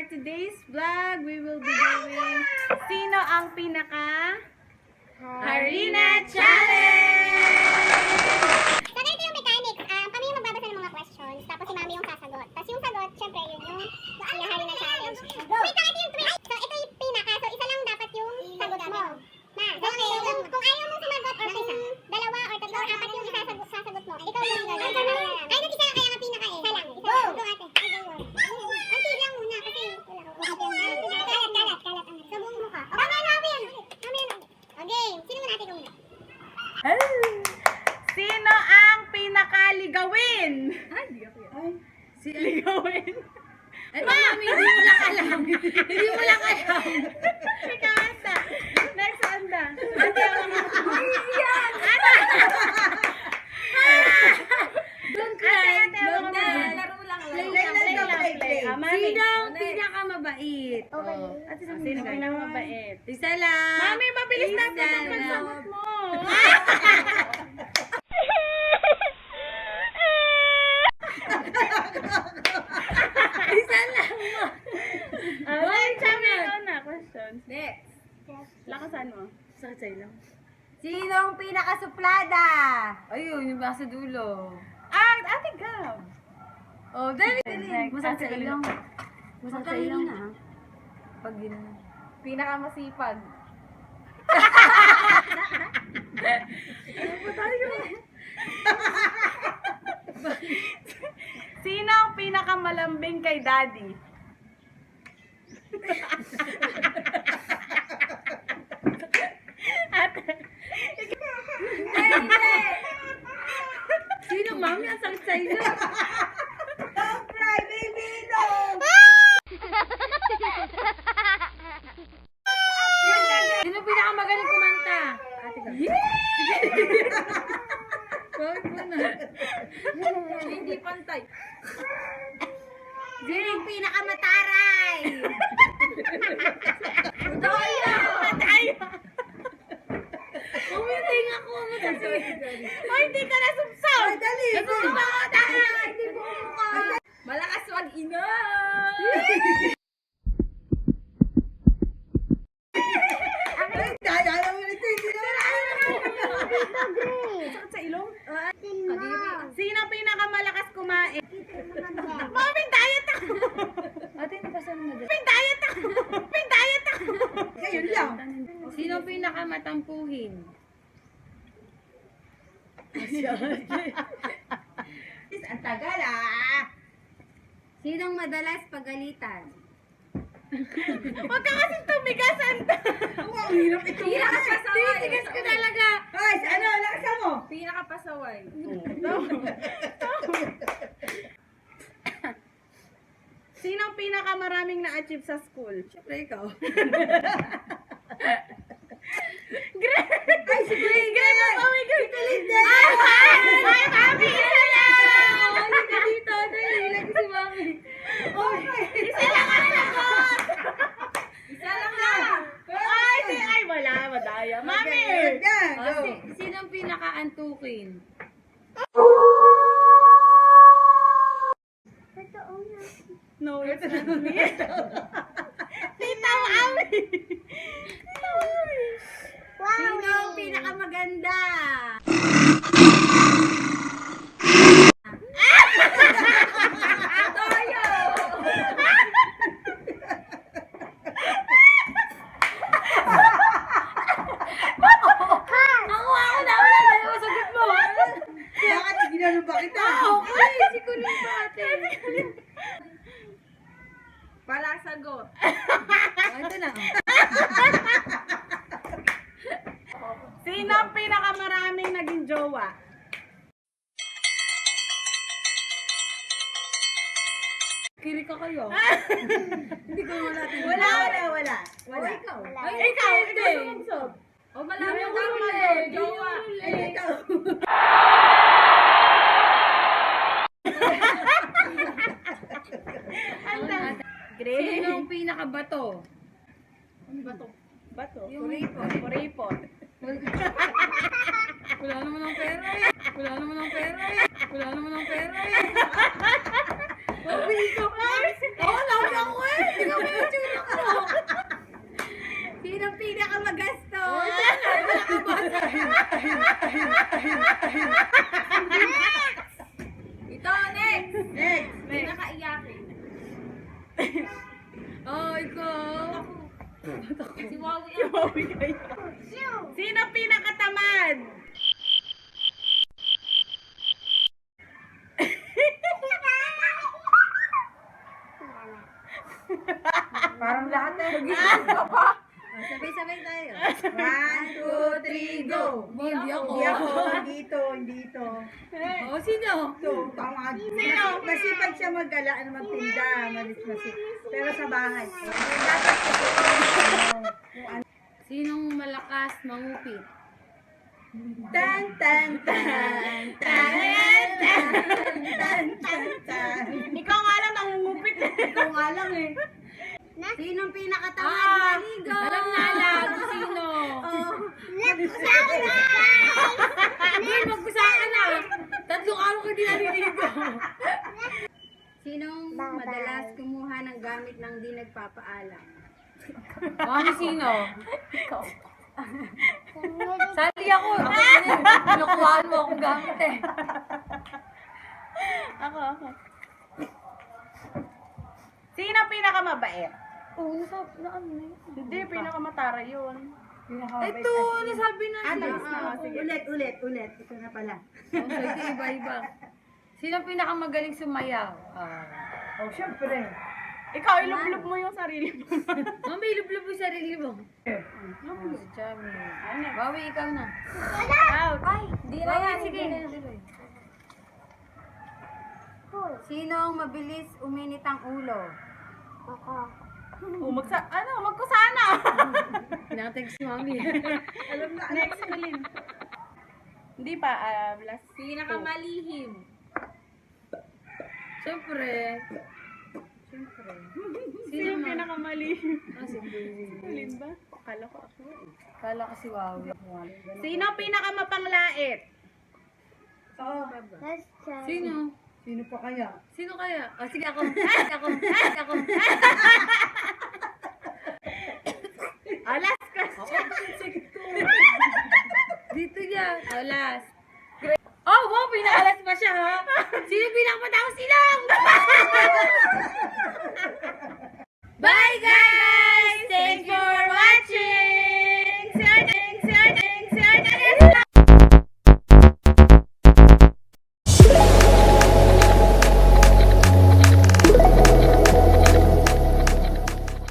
today's vlog, we will be doing Sino ang Pinaka Harina Challenge! So, ganito yung mechanics. Kami yung magbabasa ng mga questions, tapos si Mami yung sasagot. Tapos yung sagot, syempre, yun yung Harina Challenge. Wait, ito yung twist. So, ito yung pinaka. So, isa lang dapat yung sagot mo. Okay, kung ayaw mong sumagot, or kung dalawa, or tatlo, or apat yung sasagot mo, ikaw yung gano'n. Kahit isa lang, kaya nga pinaka eh. Isa lang. Go, ate. Anti lang muna, kasi kalat. Sabong mo ka. Tama na, Amin. Okay, sino muna ate ko muna? Sino ang pinakaligawin? Ligawin? Mami, hindi mo lang alam. Hindi mo lang alam. Ikaw, anda. Next, anda. Don't cry. Don't cry. Laro lang. Play. Mami. Sino ang pinakamabait? Ate, sino pinakamabait? Isa lang. Mami, mabilis na Isa ang lang. pagsagot mo. Isa lang mo. Okay, Chami, ikaw na. Questions. Next. Lakasan mo. Sakit sa'yo lang. Sino ang pinakasuplada? Ayun, yung nasa dulo. Ate Gab. Oh, dali. Next. Masakit sa Ate ilong. Gab. Masakit sa ilong na. Pag yun. Pinakamasipag. Sino ang pinakamalambing kay Daddy? Sino, mami? Ang sakit sa ilong. Don't cry, baby! Don't! Sino pinakamagaling kumanta? Ate ka. Sorry po na. Hindi pantay. Sino ang pinakamataray? Tayo! Umiting ako. Oh, hindi ka nasubsob! Ay, dali! Hindi po mukha. Malakas wag ina! Sakit sa ilong? Sino ang pinakamalakas kumain? Mami, diet ako! Ate, hindi pa saan mo dito. Diet ako! Ngayon lang. Sino ang pinakamatampuhin? Ang tagal ah! Sinong madalas pagalitan? Huwag ka kasi tumigas, anda! Ang hirap ito. Pinakapasaway. Titigas ko talaga. Ay, ano? Lakasan mo! Pinakapasaway. Sino ang pinakamaraming na-achieve sa school? Siyempre ikaw. Ay, si Greg! Oh my God! Ay, Mami! Isa lang! Hindi ka dito. Dali, lagi si mami. Isa lang ang sagot! Isa lang lang. Ay, wala. Madaya. Mami! Sino ang pinakaantukin? No, it's not me. Tita Mami! Sino ang pinakamaganda? Toyo! Nakuha ko na. Wala na yung sagot mo. Bakit ginano ba kita? Okay, si Kunin pa ate. Para sagot. Ito na. Sino ang pinakamaraming naging jowa? Kili ka kayo. Hindi ko wala natin. Wala. O ikaw. Ay, ikaw sumubsob. O malami Yung ang tama huli, doon. yung Jowa. huli. Ay, ikaw. Sino ang pinakabato? Bato. Yung Kuripot. Wala naman ang pera eh. Wala naman ang pera eh. Wala naman ang pera eh. Mabili ko. Oo, lagi ako eh. Hindi ka Wawi kayo. Sino pinakatamad? Parang lahat eh. Nag-iisip ka pa. Sabay-sabay tayo. 1, 2, 3, go! Hindi ako. Hindi ito. Oh, sino? Ito, tama. Sino? Masipag siya mag-gala, magtinda, malis-masip. Pero sa bahay. Sinong malakas mangupit? Tan, tan, tan, tan, tan, tan, tan. Ikaw nga lang nangungupit. Ikaw nga lang eh. Sinong pinakatamad maligo? Alam na alam. Sino? Girl, magkusaka na. 3 araw ka din naliligo. Sinong madalas kumuha ng gamit ng di nagpapaalam? Mami, sino? Ikaw. Sali ako. Nakuhaan mo akong gamit eh. Ako. Sino pinakamabait? Hindi, pinakamatara yun. Ito, nasabi na siya. Sige. Ulit. Ito na pala. Oh, so ito iba-iba. Sino pinakamagaling sumayaw? Oh, syempre. Ikaw, ilublob mo yung sarili mo. Mami, ilublob mo yung sarili mo. Oh, si Chami. Ano? Bawi, ikaw na. Out. Di na yan, sige. Sino ang mabilis uminit ang ulo? Magkusana. Pinatext mami. Next, Colin. Hindi pa, last. Pinakamalihim. Siyempre. Sino yung pinakamali? Si Colin ba? Akala ko ako. Kala ko si Wawi. Sino pinakamapanglait? Sino? Sino pa kaya? Sino kaya? Oh, sige ako. Ako. Last question. Dito niya. Oh, last. Oh, wow, pinakalas pa siya, ha? Sino pinakamataas